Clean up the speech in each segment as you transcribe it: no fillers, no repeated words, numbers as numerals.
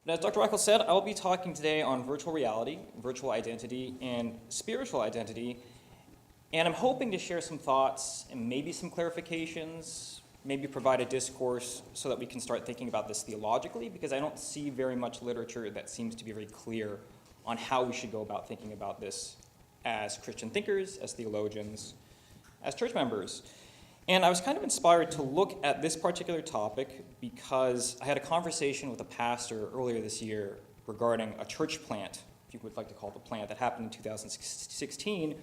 As Dr. Reichel said, I'll be talking today on virtual reality, virtual identity, and spiritual identity. And I'm hoping to share some thoughts and maybe some clarifications, maybe provide a discourse so that we can start thinking about this theologically, because I don't see very much literature that seems to be very clear on how we should go about thinking about this as Christian thinkers, as theologians, as church members. And I was kind of inspired to look at this particular topic because I had a conversation with a pastor earlier this year regarding a church plant, if you would like to call it a plant, that happened in 2016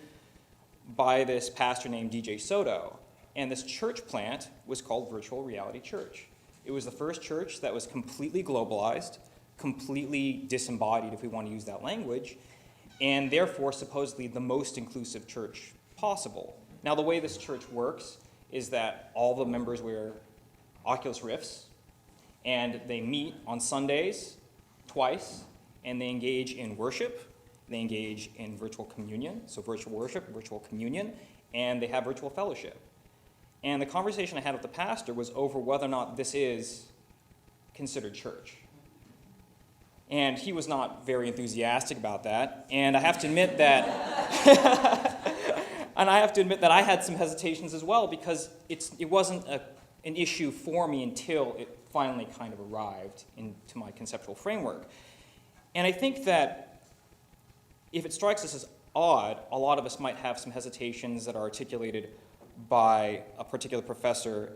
by this pastor named DJ Soto. And this church plant was called Virtual Reality Church. It was the first church that was completely globalized, completely disembodied, if we want to use that language, and therefore supposedly the most inclusive church possible. Now, the way this church works is that all the members wear Oculus Rifts, and they meet on Sundays twice, and they engage in worship, they engage in virtual communion, so virtual worship, virtual communion, and they have virtual fellowship. And the conversation I had with the pastor was over whether or not this is considered church. And he was not very enthusiastic about that, and I have to admit that I had some hesitations as well, because it wasn't an issue for me until it finally kind of arrived into my conceptual framework. And I think that if it strikes us as odd, a lot of us might have some hesitations that are articulated by a particular professor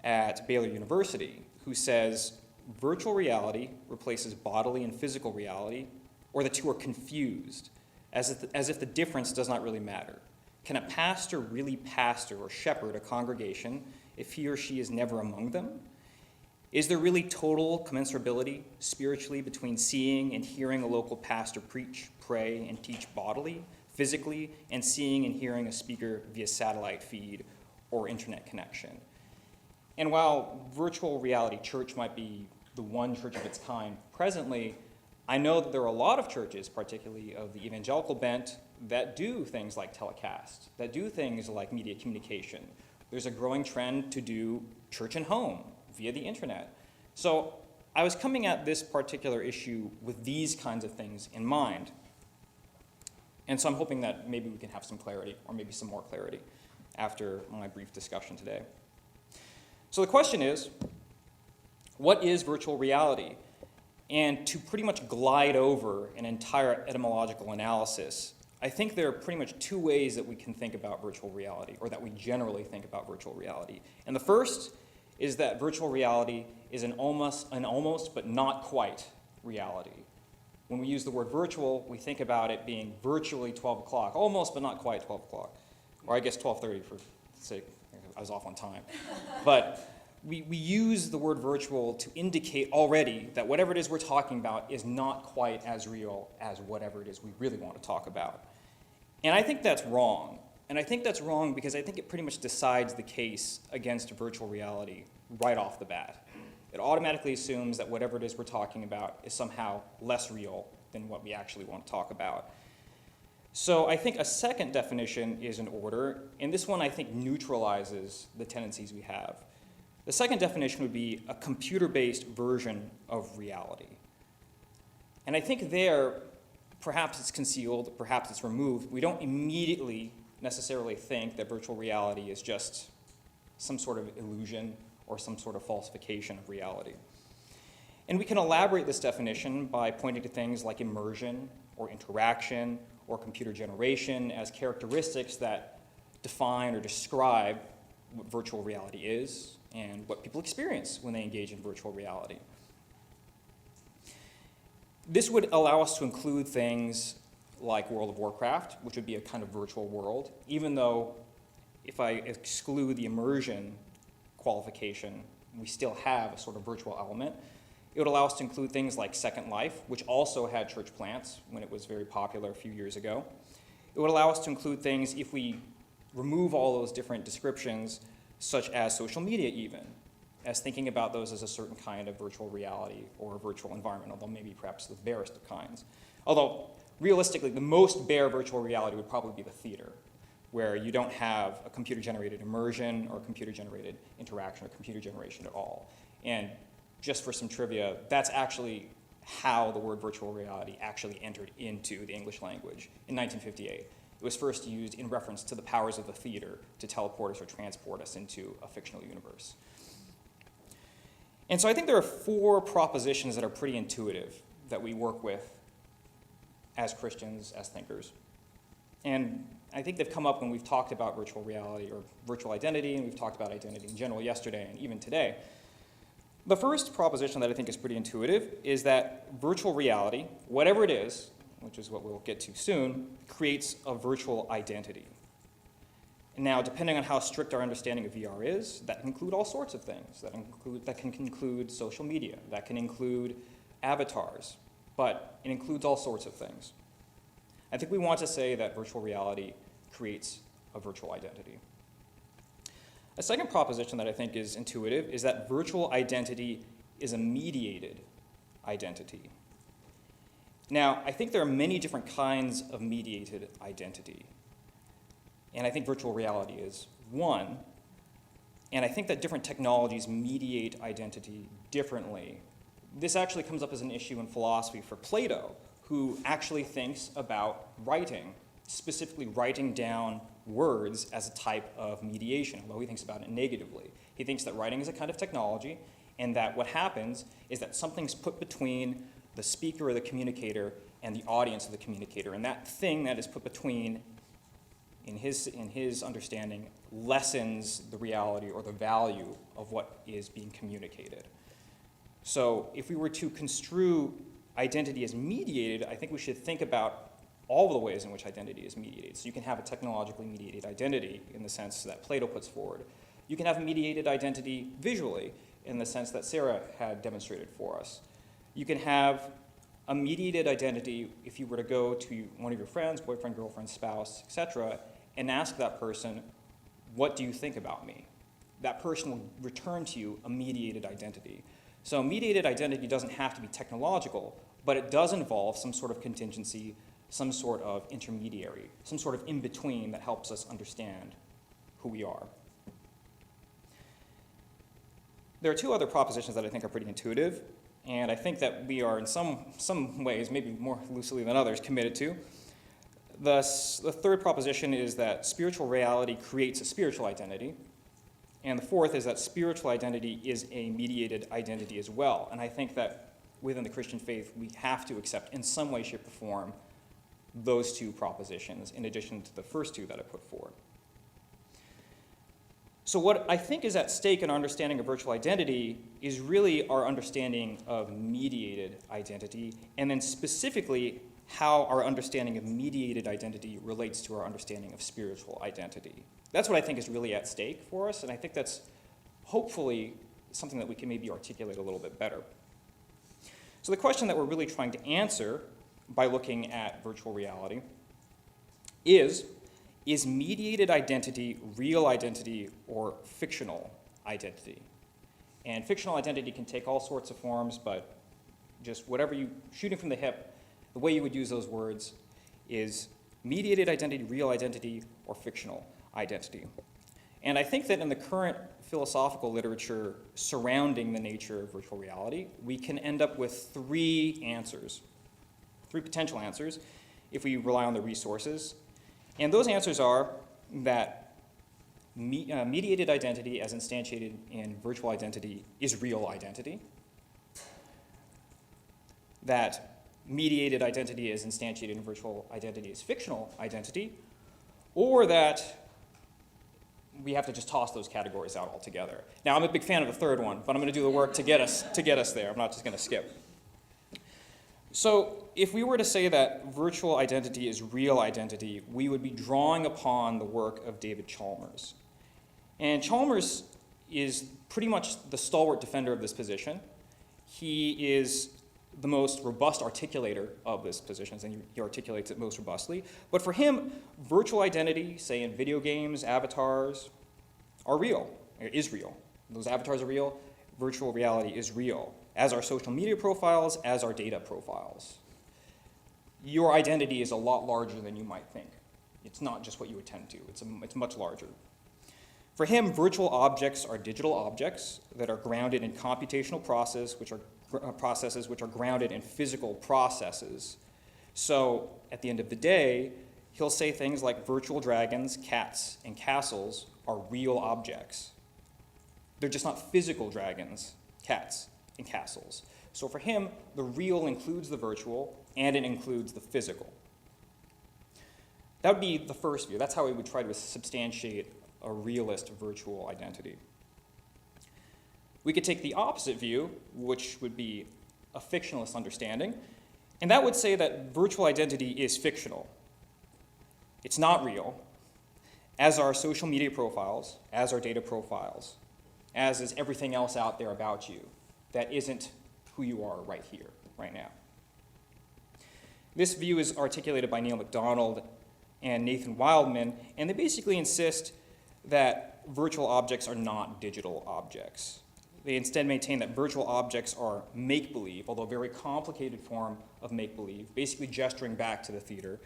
at Baylor University who says virtual reality replaces bodily and physical reality, or the two are confused, as if the difference does not really matter. Can a pastor really pastor or shepherd a congregation if he or she is never among them? Is there really total commensurability spiritually between seeing and hearing a local pastor preach, pray, and teach bodily, physically, and seeing and hearing a speaker via satellite feed or internet connection? And while virtual reality church might be the one church of its kind presently, I know that there are a lot of churches, particularly of the evangelical bent, that do things like telecast, that do things like media communication. There's a growing trend to do church and home via the internet. So I was coming at this particular issue with these kinds of things in mind. And so I'm hoping that maybe we can have some clarity, or maybe some more clarity, after my brief discussion today. So the question is, what is virtual reality? And to pretty much glide over an entire etymological analysis, I think there are pretty much two ways that we can think about virtual reality, or that we generally think about virtual reality. And the first is that virtual reality is an almost but not quite reality. When we use the word virtual, we think about it being virtually 12 o'clock, almost but not quite 12 o'clock. Or I guess 12:30 for sake, I was off on time. But we use the word virtual to indicate already that whatever it is we're talking about is not quite as real as whatever it is we really want to talk about. And I think that's wrong. And I think that's wrong because I think it pretty much decides the case against virtual reality right off the bat. It automatically assumes that whatever it is we're talking about is somehow less real than what we actually want to talk about. So I think a second definition is in order, and this one I think neutralizes the tendencies we have. The second definition would be a computer-based version of reality. And I think there, perhaps it's concealed, perhaps it's removed. We don't immediately necessarily think that virtual reality is just some sort of illusion or some sort of falsification of reality. And we can elaborate this definition by pointing to things like immersion or interaction or computer generation as characteristics that define or describe what virtual reality is and what people experience when they engage in virtual reality. This would allow us to include things like World of Warcraft, which would be a kind of virtual world, even though if I exclude the immersion qualification, we still have a sort of virtual element. It would allow us to include things like Second Life, which also had church plants when it was very popular a few years ago. It would allow us to include things, if we remove all those different descriptions, such as social media even, as thinking about those as a certain kind of virtual reality or a virtual environment, although maybe perhaps the barest of kinds. Although, realistically, the most bare virtual reality would probably be the theater, where you don't have a computer-generated immersion or computer-generated interaction or computer generation at all. And just for some trivia, that's actually how the word virtual reality actually entered into the English language in 1958. It was first used in reference to the powers of the theater to teleport us or transport us into a fictional universe. And so I think there are 4 propositions that are pretty intuitive that we work with as Christians, as thinkers. And I think they've come up when we've talked about virtual reality or virtual identity, and we've talked about identity in general yesterday and even today. The first proposition that I think is pretty intuitive is that virtual reality, whatever it is, which is what we'll get to soon, creates a virtual identity. Now, depending on how strict our understanding of VR is, that can include all sorts of things. That can include social media. That can include avatars. But it includes all sorts of things. I think we want to say that virtual reality creates a virtual identity. A second proposition that I think is intuitive is that virtual identity is a mediated identity. Now, I think there are many different kinds of mediated identity. And I think virtual reality is one. And I think that different technologies mediate identity differently. This actually comes up as an issue in philosophy for Plato, who actually thinks about writing, specifically writing down words as a type of mediation, although he thinks about it negatively. He thinks that writing is a kind of technology, and that what happens is that something's put between the speaker or the communicator and the audience of the communicator, and that thing that is put between, in his understanding, lessens the reality or the value of what is being communicated. So if we were to construe identity as mediated, I think we should think about all of the ways in which identity is mediated. So you can have a technologically mediated identity in the sense that Plato puts forward. You can have a mediated identity visually in the sense that Sarah had demonstrated for us. You can have a mediated identity if you were to go to one of your friends, boyfriend, girlfriend, spouse, etc., and ask that person, what do you think about me? That person will return to you a mediated identity. So mediated identity doesn't have to be technological, but it does involve some sort of contingency, some sort of intermediary, some sort of in-between that helps us understand who we are. There are 2 other propositions that I think are pretty intuitive, and I think that we are in some ways, maybe more loosely than others, committed to. The third proposition is that spiritual reality creates a spiritual identity. And the fourth is that spiritual identity is a mediated identity as well. And I think that within the Christian faith, we have to accept in some way, shape, or form those 2 propositions in addition to the first 2 that I put forward. So what I think is at stake in our understanding of virtual identity is really our understanding of mediated identity, and then specifically how our understanding of mediated identity relates to our understanding of spiritual identity. That's what I think is really at stake for us, and I think that's hopefully something that we can maybe articulate a little bit better. So the question that we're really trying to answer by looking at virtual reality is mediated identity real identity or fictional identity? And fictional identity can take all sorts of forms, but just whatever you, shooting from the hip, the way you would use those words is mediated identity, real identity, or fictional identity. And I think that in the current philosophical literature surrounding the nature of virtual reality, we can end up with 3 answers, 3 potential answers, if we rely on the resources. And those answers are that mediated identity as instantiated in virtual identity is real identity, that mediated identity as instantiated in virtual identity is fictional identity, or that we have to just toss those categories out altogether. Now, I'm a big fan of the third one, but I'm going to do the work to get us there. I'm not just going to skip. So if we were to say that virtual identity is real identity, we would be drawing upon the work of David Chalmers. And Chalmers is pretty much the stalwart defender of this position. He is the most robust articulator of this position, and he articulates it most robustly. But for him, virtual identity, say in video games, avatars, are real, is real. Those avatars are real. Virtual reality is real, as are social media profiles, as are data profiles. Your identity is a lot larger than you might think. It's not just what you attend to. It's much larger. For him, virtual objects are digital objects that are grounded in computational processes, which are grounded in physical processes. So at the end of the day, he'll say things like virtual dragons, cats, and castles are real objects. They're just not physical dragons, cats, and castles. So for him, the real includes the virtual, and it includes the physical. That would be the first view. That's how we would try to substantiate a realist virtual identity. We could take the opposite view, which would be a fictionalist understanding, and that would say that virtual identity is fictional. It's not real, as are social media profiles, as are data profiles, as is everything else out there about you that isn't who you are right here, right now. This view is articulated by Neil MacDonald and Nathan Wildman, and they basically insist that virtual objects are not digital objects. They instead maintain that virtual objects are make-believe, although a very complicated form of make-believe, basically gesturing back to the theater,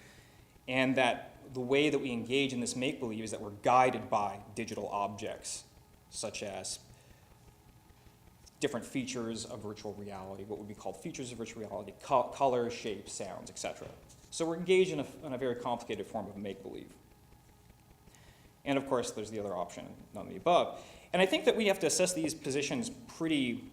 and that the way that we engage in this make-believe is that we're guided by digital objects, such as different features of virtual reality, what would be called features of virtual reality, colors, shapes, sounds, etc. So we're engaged in a very complicated form of make-believe. And of course, there's the other option, none of the above. And I think that we have to assess these positions pretty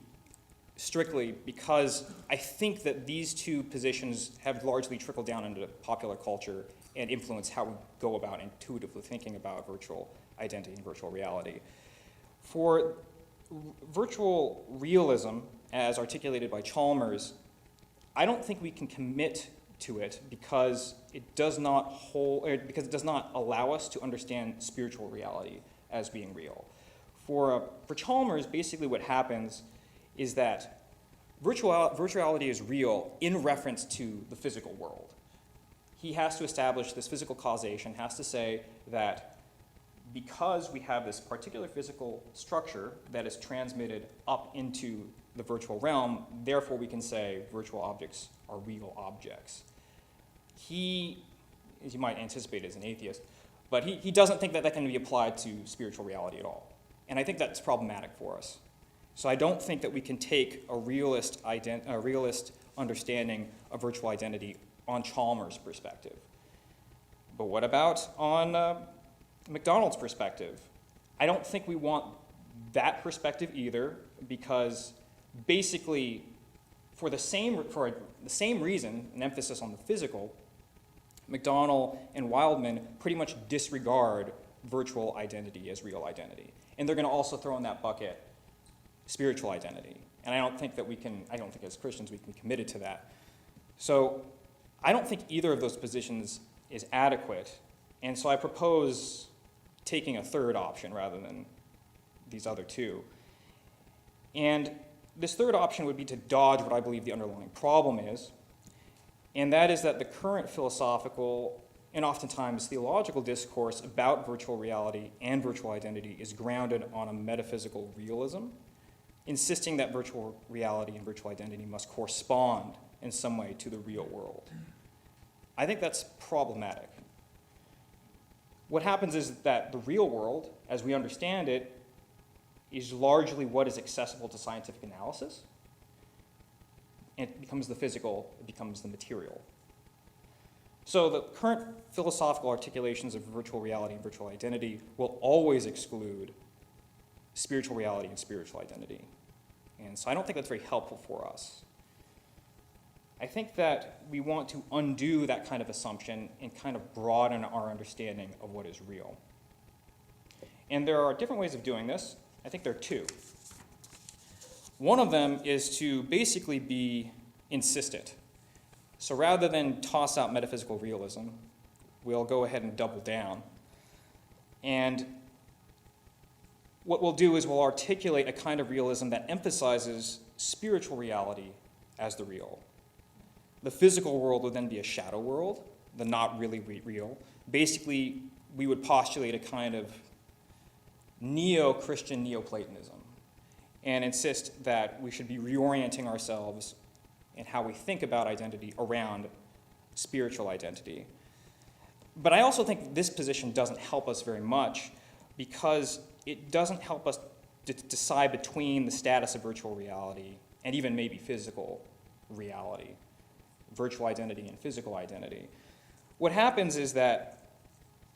strictly because I think that these two positions have largely trickled down into popular culture and influence how we go about intuitively thinking about virtual identity and virtual reality. For virtual realism, as articulated by Chalmers, I don't think we can commit to it because it does not allow us to understand spiritual reality as being real. For Chalmers, basically what happens is that virtuality is real in reference to the physical world. He has to establish this physical causation, has to say that because we have this particular physical structure that is transmitted up into the virtual realm, therefore we can say virtual objects are real objects. He, as you might anticipate as an atheist, but he doesn't think that that can be applied to spiritual reality at all. And I think that's problematic for us. So I don't think that we can take a realist understanding of virtual identity on Chalmers' perspective. But what about on MacDonald's perspective? I don't think we want that perspective either, because basically for the same reason, an emphasis on the physical, MacDonald and Wildman pretty much disregard virtual identity as real identity. And they're going to also throw in that bucket spiritual identity. And I don't think as Christians we can be committed to that. So I don't think either of those positions is adequate. And so I propose taking a third option rather than these other two. And this third option would be to dodge what I believe the underlying problem is, and that is that the current philosophical and oftentimes theological discourse about virtual reality and virtual identity is grounded on a metaphysical realism, insisting that virtual reality and virtual identity must correspond in some way to the real world. I think that's problematic. What happens is that the real world, as we understand it, is largely what is accessible to scientific analysis. And it becomes the physical, it becomes the material. So the current philosophical articulations of virtual reality and virtual identity will always exclude spiritual reality and spiritual identity. And so I don't think that's very helpful for us. I think that we want to undo that kind of assumption and kind of broaden our understanding of what is real. And there are different ways of doing this. I think there are two. One of them is to basically be insistent. So rather than toss out metaphysical realism, we'll go ahead and double down. And what we'll do is we'll articulate a kind of realism that emphasizes spiritual reality as the real. The physical world would then be a shadow world, the not really real. Basically, we would postulate a kind of neo-Christian Neoplatonism and insist that we should be reorienting ourselves in how we think about identity around spiritual identity. But I also think this position doesn't help us very much because it doesn't help us decide between the status of virtual reality and even maybe physical reality, virtual identity and physical identity. What happens is that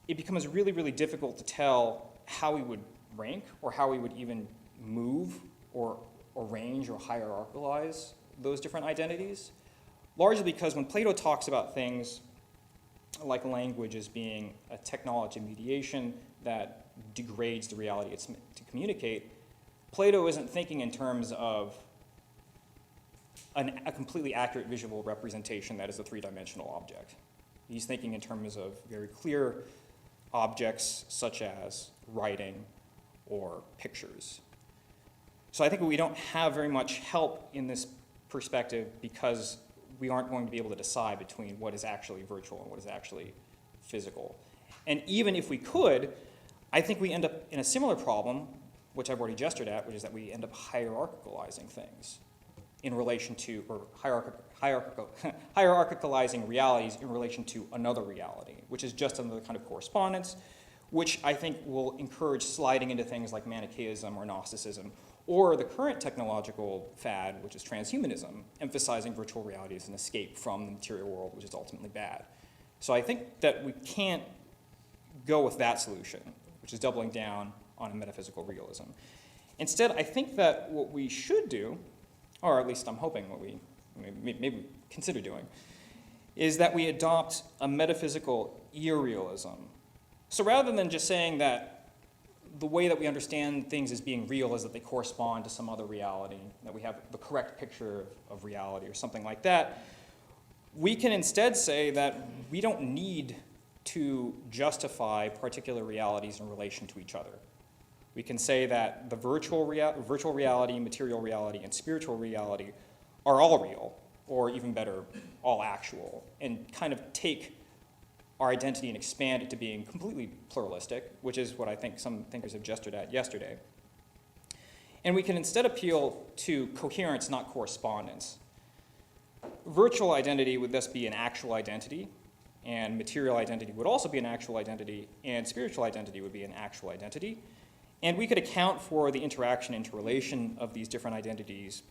it becomes really, really difficult to tell how we would rank or how we would even move or arrange or hierarchicalize those different identities, largely because when Plato talks about things like language as being a technology mediation that degrades the reality it's meant to communicate, Plato isn't thinking in terms of a completely accurate visual representation that is a three-dimensional object. He's thinking in terms of very clear objects such as writing or pictures. So I think we don't have very much help in this perspective because we aren't going to be able to decide between what is actually virtual and what is actually physical. And even if we could, I think we end up in a similar problem, which I've already gestured at, which is that we end up hierarchicalizing things in relation to, or hierarchicalizing realities in relation to another reality, which is just another kind of correspondence, which I think will encourage sliding into things like Manichaeism or Gnosticism, or the current technological fad, which is transhumanism, emphasizing virtual reality as an escape from the material world, which is ultimately bad. So I think that we can't go with that solution, which is doubling down on a metaphysical realism. Instead, I think that what we should do, or at least I'm hoping what we maybe consider doing, is that we adopt a metaphysical irrealism. So rather than just saying that the way that we understand things as being real is that they correspond to some other reality, that we have the correct picture of reality or something like that, we can instead say that we don't need to justify particular realities in relation to each other. We can say that the virtual reality, material reality, and spiritual reality are all real, or even better, all actual, and kind of take our identity and expand it to being completely pluralistic, which is what I think some thinkers have gestured at yesterday. And we can instead appeal to coherence, not correspondence. Virtual identity would thus be an actual identity, and material identity would also be an actual identity, and spiritual identity would be an actual identity. And we could account for the interaction, interrelation of these different identities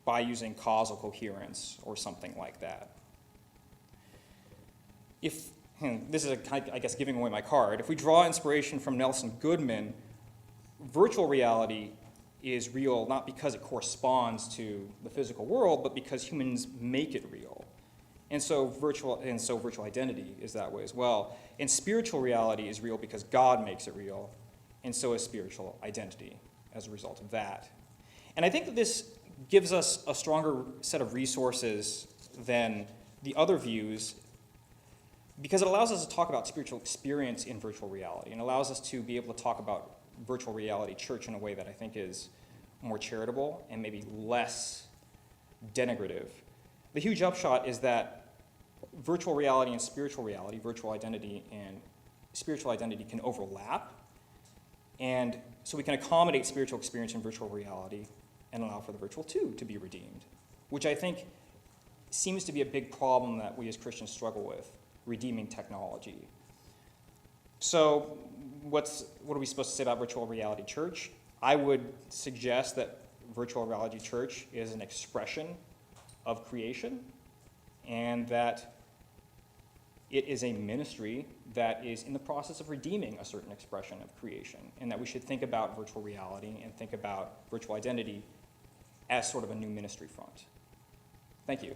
by using causal coherence or something like that. This is, I guess, giving away my card. If we draw inspiration from Nelson Goodman, virtual reality is real not because it corresponds to the physical world, but because humans make it real. And so virtual identity is that way as well. And spiritual reality is real because God makes it real, and so is spiritual identity as a result of that. And I think that this gives us a stronger set of resources than the other views, because it allows us to talk about spiritual experience in virtual reality and allows us to be able to talk about virtual reality church in a way that I think is more charitable and maybe less denigrative. The huge upshot is that virtual reality and spiritual reality, virtual identity and spiritual identity can overlap, and so we can accommodate spiritual experience in virtual reality and allow for the virtual too to be redeemed, which I think seems to be a big problem that we as Christians struggle with, redeeming technology. So what are we supposed to say about virtual reality church? I would suggest that virtual reality church is an expression of creation, and that it is a ministry that is in the process of redeeming a certain expression of creation, and that we should think about virtual reality and think about virtual identity as sort of a new ministry front. Thank you.